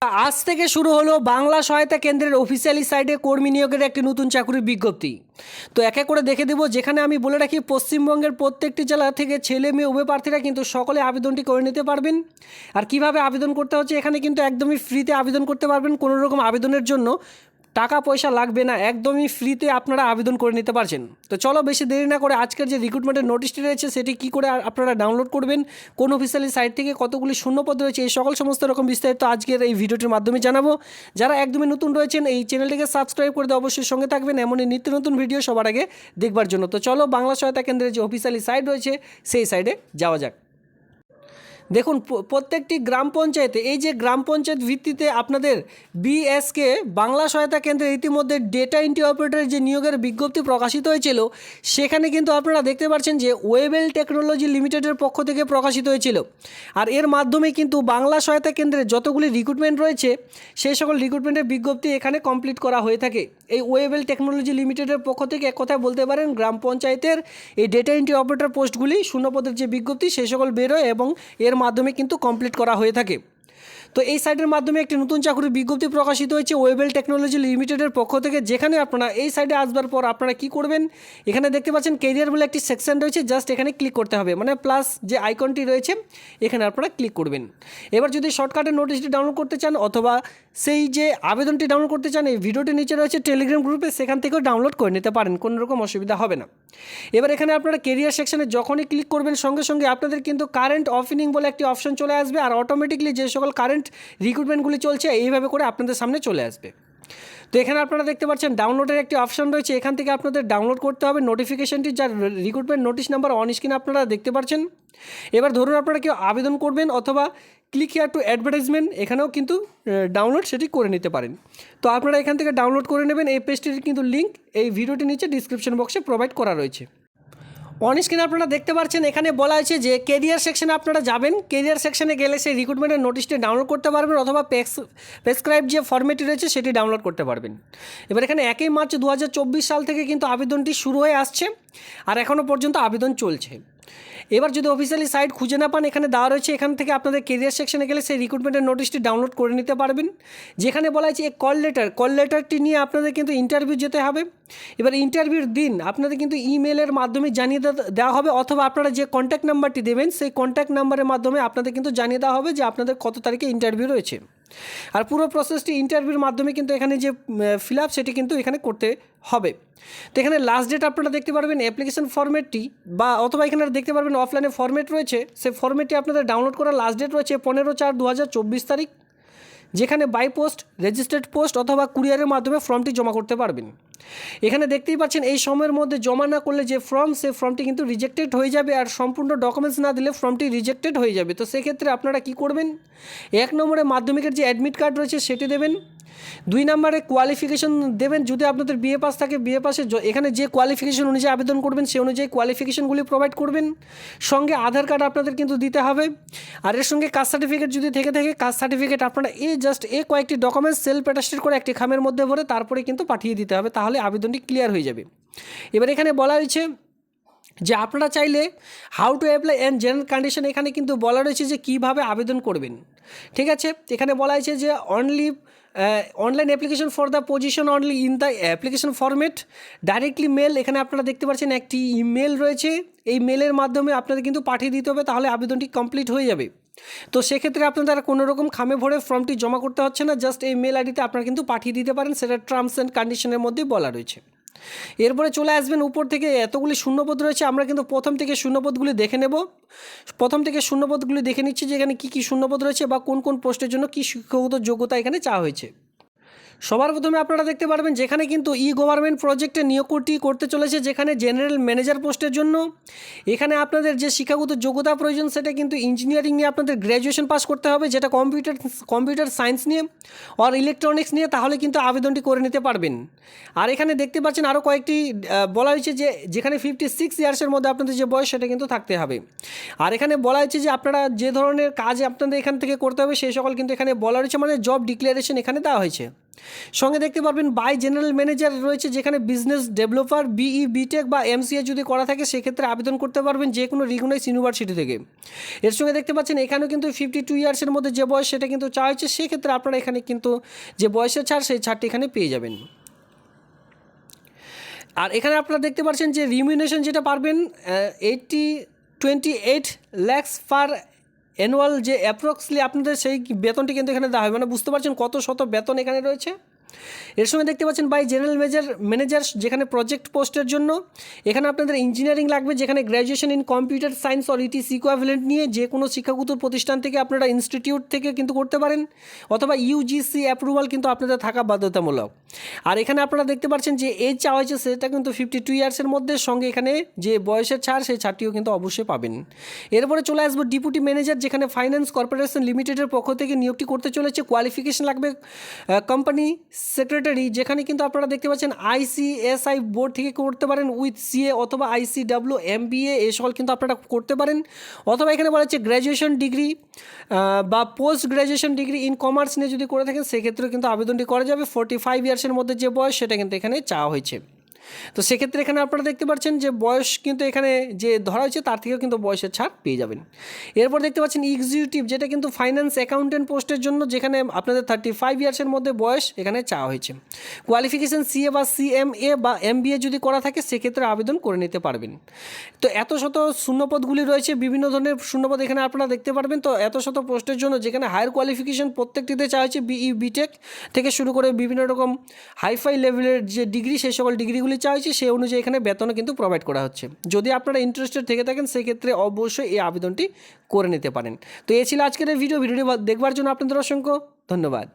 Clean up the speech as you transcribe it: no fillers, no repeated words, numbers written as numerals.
আজ থেকে শুরু হলো বাংলা সহায়তা কেন্দ্রের অফিসিয়ালি সাইটে কর্মী নিয়োগের একটি নতুন চাকরির বিজ্ঞপ্তি। তো এক এক করে দেখে দেবো। যেখানে আমি বলে রাখি, পশ্চিমবঙ্গের প্রত্যেকটি জেলা থেকে ছেলে মেয়ে উভয় প্রার্থীরা কিন্তু সকলে আবেদনটি করে নিতে পারবেন। আর কিভাবে আবেদন করতে হচ্ছে, এখানে কিন্তু একদমই ফ্রিতে আবেদন করতে পারবেন। কোনো রকম আবেদনের জন্য টাকা পয়সা লাগবে না, একদমই ফ্রিতে আপনারা আবেদন করে নিতে পারছেন। তো চলো বেশি দেরি না করে আজকের যে রিক্রুটমেন্টের নোটিশটি রয়েছে সেটি কী করে আপনারা ডাউনলোড করবেন, কোন অফিসিয়ালি সাইট থেকে কতগুলি শূন্যপদ রয়েছে, এই সকল সমস্ত রকম বিস্তারিত আজকের এই ভিডিওটির মাধ্যমে জানাবো। যারা একদমই নতুন রয়েছেন এই চ্যানেলটিকে সাবস্ক্রাইব করে দিয়ে অবশ্যই সঙ্গে থাকবেন এমনই নিত্য নতুন ভিডিও সবার আগে দেখবার জন্য। তো চলো বাংলা সহায়তা কেন্দ্রের যে অফিসিয়ালি সাইট রয়েছে সেই সাইটে যাওয়া যাক। দেখুন, প্রত্যেকটি গ্রাম পঞ্চায়েতে এই যে গ্রাম পঞ্চায়েত ভিত্তিতে আপনাদের বিএসকে বাংলা সহায়তা কেন্দ্রে ইতিমধ্যে ডেটা এন্ট্রি অপারেটরের যে নিয়োগের বিজ্ঞপ্তি প্রকাশিত হয়েছিল, সেখানে কিন্তু আপনারা দেখতে পাচ্ছেন যে ওয়েবেল টেকনোলজি লিমিটেডের পক্ষ থেকে প্রকাশিত হয়েছিল। আর এর মাধ্যমে কিন্তু বাংলা সহায়তা কেন্দ্রে যতগুলি রিক্রুটমেন্ট রয়েছে সেই সকল রিক্রুটমেন্টের বিজ্ঞপ্তি এখানে কমপ্লিট করা হয়ে থাকে। এই ওয়েবেল টেকনোলজি লিমিটেডের পক্ষ থেকে এক কথায় বলতে পারেন গ্রাম পঞ্চায়েতের এই ডেটা এন্ট্রি অপারেটর পোস্টগুলি শূন্যপদের যে বিজ্ঞপ্তি সেই সকল বেরোয় এবং এর মাধ্যমে কিন্তু কমপ্লিট করা হয়ে থাকে। তো এই সাইটের মাধ্যমে একটি নতুন চাকরির বিজ্ঞপ্তি প্রকাশিত হয়েছে ওয়েবেল টেকনোলজি লিমিটেডের পক্ষ থেকে। যেখানে আপনারা এই সাইটে আসবার পর আপনারা কি করবেন, এখানে দেখতে পাচ্ছেন কেরিয়ার বলে একটি সেকশন রয়েছে, জাস্ট এখানে ক্লিক করতে হবে, মানে প্লাস যে আইকনটি রয়েছে এখানে আপনারা ক্লিক করবেন। এবার যদি শর্টকাটের নোটিশটি ডাউনলোড করতে চান অথবা সেই যে আবেদনটি ডাউনলোড করতে চান, এই ভিডিওটির নিচে রয়েছে টেলিগ্রাম গ্রুপে, সেখান থেকেও ডাউনলোড করে নিতে পারেন, কোনো রকম অসুবিধা হবে না। এবার এখানে আপনারা কেরিয়ার সেকশনে যখনই ক্লিক করবেন সঙ্গে সঙ্গে আপনাদের কিন্তু কারেন্ট ওপেনিং বলে একটি অপশন চলে আসবে। আর অটোমেটিকলি যে সকল কারেন্ট রিক্রুটমেন্টগুলি চলছে এইভাবে করে আপনাদের সামনে চলে আসবে। তো এখানে আপনারা দেখতে পাচ্ছেন ডাউনলোডের একটি অপশন রয়েছে, এখান থেকে আপনাদের ডাউনলোড করতে হবে নোটিফিকেশনটি, যার রিক্রুটমেন্ট নোটিশ নাম্বার অন স্ক্রিনে আপনারা দেখতে পাচ্ছেন। এবার ধরুন আপনারা কেউ আবেদন করবেন অথবা ক্লিক হিয়ার টু অ্যাডভার্টাইজমেন্ট, এখানেও কিন্তু ডাউনলোড সেটি করে নিতে পারেন। তো আপনারা এখান থেকে ডাউনলোড করে নেবেন। এই পেজটির কিন্তু লিঙ্ক এই ভিডিওটির নিচে ডিসক্রিপশন বক্সে প্রোভাইড করা রয়েছে। অন স্ক্রিনে আপনারা দেখতে পাচ্ছেন এখানে বলা হয়েছে যে কেরিয়ার সেকশনে আপনারা যাবেন। কেরিয়ার সেকশনে গেলে সেই রিক্রুটমেন্টের নোটিশটি ডাউনলোড করতে পারবেন অথবা প্রেসক্রাইব যে ফর্মেটটি রয়েছে সেটি ডাউনলোড করতে পারবেন। এবার এখানে 1 মার্চ 2024 সাল থেকে কিন্তু আবেদনটি শুরু হয়ে আসছে আর এখনও পর্যন্ত আবেদন চলছে। এবার যদি অফিসিয়ালি সাইট খুঁজে না পান, এখানে দেওয়া রয়েছে, এখান থেকে আপনাদের কেরিয়ার সেকশনে গেলে সেই রিক্রুটমেন্টের নোটিশটি ডাউনলোড করে নিতে পারবেন। যেখানে বলা হয়েছে কল লেটারটি নিয়ে আপনাদের কিন্তু ইন্টারভিউ যেতে হবে। এবার ইন্টারভিউর দিন আপনাদের কিন্তু ইমেলের মাধ্যমে জানিয়ে দেওয়া হবে অথবা আপনারা যে কন্ট্যাক্ট নাম্বারটি দেবেন সেই কন্ট্যাক্ট নাম্বারের মাধ্যমে আপনাদের কিন্তু জানিয়ে দেওয়া হবে যে আপনাদের কত তারিখে ইন্টারভিউ রয়েছে। আর পুরো প্রসেসটি ইন্টারভিউর মাধ্যমে কিন্তু এখানে যে ফিল আপ সেটি কিন্তু এখানে করতে হবে। তো এখানে লাস্ট ডেট আপনারা দেখতে পারবেন অ্যাপ্লিকেশন ফরম্যাটটি, বা অথবা এখানে দেখতে পারবেন অফলাইনে ফরম্যাট রয়েছে, সেই ফরম্যাটটি আপনাদের ডাউনলোড করার লাস্ট ডেট রয়েছে 15/4/2024 তারিখ। যেখানে বাই পোস্ট, রেজিস্টার্ড পোস্ট অথবা কুরিয়ারের মাধ্যমে ফর্মটি জমা করতে পারবেন। এখানে দেখতেই পাচ্ছেন এই সময়ের মধ্যে জমা না করলে যে ফর্ম, সেই ফর্মটি কিন্তু রিজেক্টেড হয়ে যাবে আর সম্পূর্ণ ডকুমেন্টস না দিলে ফর্মটি রিজেক্টেড হয়ে যাবে। তো সেক্ষেত্রে আপনারা কি করবেন, 1 নম্বরে মাধ্যমিকের যে অ্যাডমিট কার্ড রয়েছে সেটি দেবেন। 2 নম্বরে কোয়ালিফিকেশন দেবেন, যদি আপনাদের বিএ পাস থাকে বিএ পাসে এখানে যে কোয়ালিফিকেশন অনুযায়ী আবেদন করবেন সেই অনুযায়ী কোয়ালিফিকেশনগুলি প্রোভাইড করবেন। সঙ্গে আধার কার্ড আপনাদের কিন্তু দিতে হবে। আর এর সঙ্গে কাস্ট সার্টিফিকেট যদি থেকে থাকে কাস্ট সার্টিফিকেট আপনারা এই কয়েকটি ডকুমেন্টস সেলফ অ্যাটাস্টেড করে একটি খামের মধ্যে ভরে তারপরে কিন্তু পাঠিয়ে দিতে হবে, তাহলে আবেদনটি ক্লিয়ার হয়ে যাবে। এবার এখানে বলা হয়েছে যে আপনারা চাইলে how to apply and general condition, এখানে কিন্তু বলা রয়েছে যে কীভাবে আবেদন করবেন। ঠিক আছে, এখানে বলা হয়েছে যে online application for the position only in the application format directly mail. এখানে আপনারা দেখতে পাচ্ছেন একটি ইমেল রয়েছে, এই মেলের মাধ্যমে আপনাদের কিন্তু পাঠিয়ে দিতে হবে, তাহলে আবেদনটি কমপ্লিট হয়ে যাবে। তো সেক্ষেত্রে আপনাদের কোনো রকম খামে ভরে ফর্মটি জমা করতে হচ্ছে না, জাস্ট এই মেল আইডিতে আপনারা কিন্তু পাঠিয়ে দিতে পারেন, সেটা টার্মস অ্যান্ড কন্ডিশনের মধ্যেই বলা রয়েছে। এরপরে চলে আসবেন উপর থেকে এতগুলি শূন্যপদ রয়েছে, আমরা কিন্তু প্রথম থেকে শূন্যপদগুলি দেখে নেব। প্রথম থেকে শূন্যপদগুলি দেখে নিচ্ছি যে এখানে কী কী শূন্যপদ রয়েছে বা কোন কোন পোস্টের জন্য কী শিক্ষাগত যোগ্যতা এখানে চাওয়া হয়েছে। সবার প্রথমে আপনারা দেখতে পারবেন যেখানে কিন্তু গভর্নমেন্ট প্রজেক্টে নিয়োগটি করতে চলেছে, যেখানে জেনারেল ম্যানেজার পোস্টের জন্য এখানে আপনাদের যে শিক্ষাগত যোগ্যতা প্রয়োজন সেটা কিন্তু ইঞ্জিনিয়ারিং নিয়ে আপনাদের গ্র্যাজুয়েশন পাস করতে হবে, যেটা কম্পিউটার সায়েন্স নিয়ে আর ইলেকট্রনিক্স নিয়ে, তাহলে কিন্তু আবেদনটি করে নিতে পারবেন। আর এখানে দেখতে পাচ্ছেন আরও কয়েকটি বলা হয়েছে যে যেখানে 56 ইয়ার্সের মধ্যে আপনাদের যে বয়স সেটা কিন্তু থাকতে হবে। আর এখানে বলা হয়েছে যে আপনারা যে ধরনের কাজ আপনাদের এখান থেকে করতে হবে সেই সকল কিন্তু এখানে বলা রয়েছে, মানে জব ডিক্লারেশন এখানে দেওয়া হয়েছে। সঙ্গে দেখতে পারবেন বাই জেনারেল ম্যানেজার রয়েছে, যেখানে বিজনেস ডেভেলপার বিই বিটেক বা এমসিএ যদি করা থাকে সেক্ষেত্রে আবেদন করতে পারবেন যে কোনো রিকগনাইজ ইউনিভার্সিটি থেকে। এর সঙ্গে দেখতে পাচ্ছেন এখানেও কিন্তু 52 ইয়ার্সের মধ্যে যে বয়স সেটা কিন্তু চাওয়া হয়েছে, সেক্ষেত্রে আপনারা এখানে কিন্তু যে বয়সের ছাড় সেই ছাড়টি এখানে পেয়ে যাবেন। আর এখানে আপনারা দেখতে পাচ্ছেন যে রিমিউনেশন যেটা পারবেন 28 lakhs পার অ্যানুয়াল, যে অ্যাপ্রক্সলি আপনাদের সেই বেতনটি কিন্তু এখানে দেওয়া হবে, মানে বুঝতে পারছেন কত শত বেতন এখানে রয়েছে। এর সঙ্গে দেখতে পাচ্ছেন বাই জেনারেল ম্যানেজার যেখানে প্রজেক্ট পোস্টের জন্য এখানে আপনাদের ইঞ্জিনিয়ারিং লাগবে, যেখানে graduation in computer science or ইটিস equivalent নিয়ে যে কোনো শিক্ষাগত প্রতিষ্ঠান থেকে আপনারা ইনস্টিটিউট থেকে কিন্তু করতে পারেন, অথবা ইউজিসি অ্যাপ্রুভাল কিন্তু আপনাদের থাকা বাধ্যতামূলক। আর এখানে আপনারা দেখতে পাচ্ছেন যে এজ চাওয়া হয়েছে সেটা কিন্তু 52 ইয়ার্সের মধ্যে, সঙ্গে এখানে যে বয়সের ছাড় সেই ছাড়টিও কিন্তু অবশ্যই পাবেন। এরপরে চলে আসবো ডেপুটি ম্যানেজার, যেখানে ফাইন্যান্স কর্পোরেশন লিমিটেডের পক্ষ থেকে নিয়োগটি করতে চলেছে। কোয়ালিফিকেশন লাগবে কোম্পানি সেক্রেটারি, যেখানে কিন্তু আপনারা দেখতে পাচ্ছেন ICSI বোর্ড থেকে করতে পারেন উইথ সিএ অথবা ICW MBA এই সকল কিন্তু আপনারা করতে পারেন, অথবা এখানে বলা হচ্ছে গ্র্যাজুয়েশন ডিগ্রি বা post graduation degree in commerce নিয়ে যদি করে থাকেন সেক্ষেত্রেও কিন্তু আবেদনটি করা যাবে। 45 ইয়ার্সের মধ্যে যে বয়স সেটা কিন্তু এখানে চাওয়া হয়েছে। তো সেক্ষেত্রে এখানে আপনারা দেখতে পাচ্ছেন যে বয়স কিন্তু এখানে যে ধরা হয়েছে তার থেকেও কিন্তু বয়সের ছাড় পেয়ে যাবেন। এরপর দেখতে পাচ্ছেন এক্সিকিউটিভ, যেটা কিন্তু ফাইন্যান্স অ্যাকাউন্টেন্ট পোস্টের জন্য, যেখানে আপনাদের 35 ইয়ার্সের মধ্যে বয়স এখানে চাওয়া হয়েছে। কোয়ালিফিকেশান CA বা CMA বা MBA যদি করা থাকে সেক্ষেত্রে আবেদন করে নিতে পারবেন। তো এত শত শূন্যপদগুলি রয়েছে, বিভিন্ন ধরনের শূন্যপদ এখানে আপনারা দেখতে পারবেন। তো এত শত পোস্টের জন্য যেখানে হায়ার কোয়ালিফিকেশান প্রত্যেকটিতে চাওয়া হয়েছে BE BTech থেকে শুরু করে বিভিন্ন রকম হাইফাই লেভেলের যে ডিগ্রি সেই সকল ডিগ্রিগুলি চাওয়া হয়েছে, সেই অনুযায়ী এখানে বেতনও কিন্তু প্রোভাইড করা হচ্ছে। যদি আপনারা ইন্টারেস্টেড থেকে থাকেন সেক্ষেত্রে অবশ্যই এই আবেদনটি করে নিতে পারেন। তো এই ছিল আজকের এই ভিডিওটি দেখবার জন্য আপনাদের অসংখ্য ধন্যবাদ।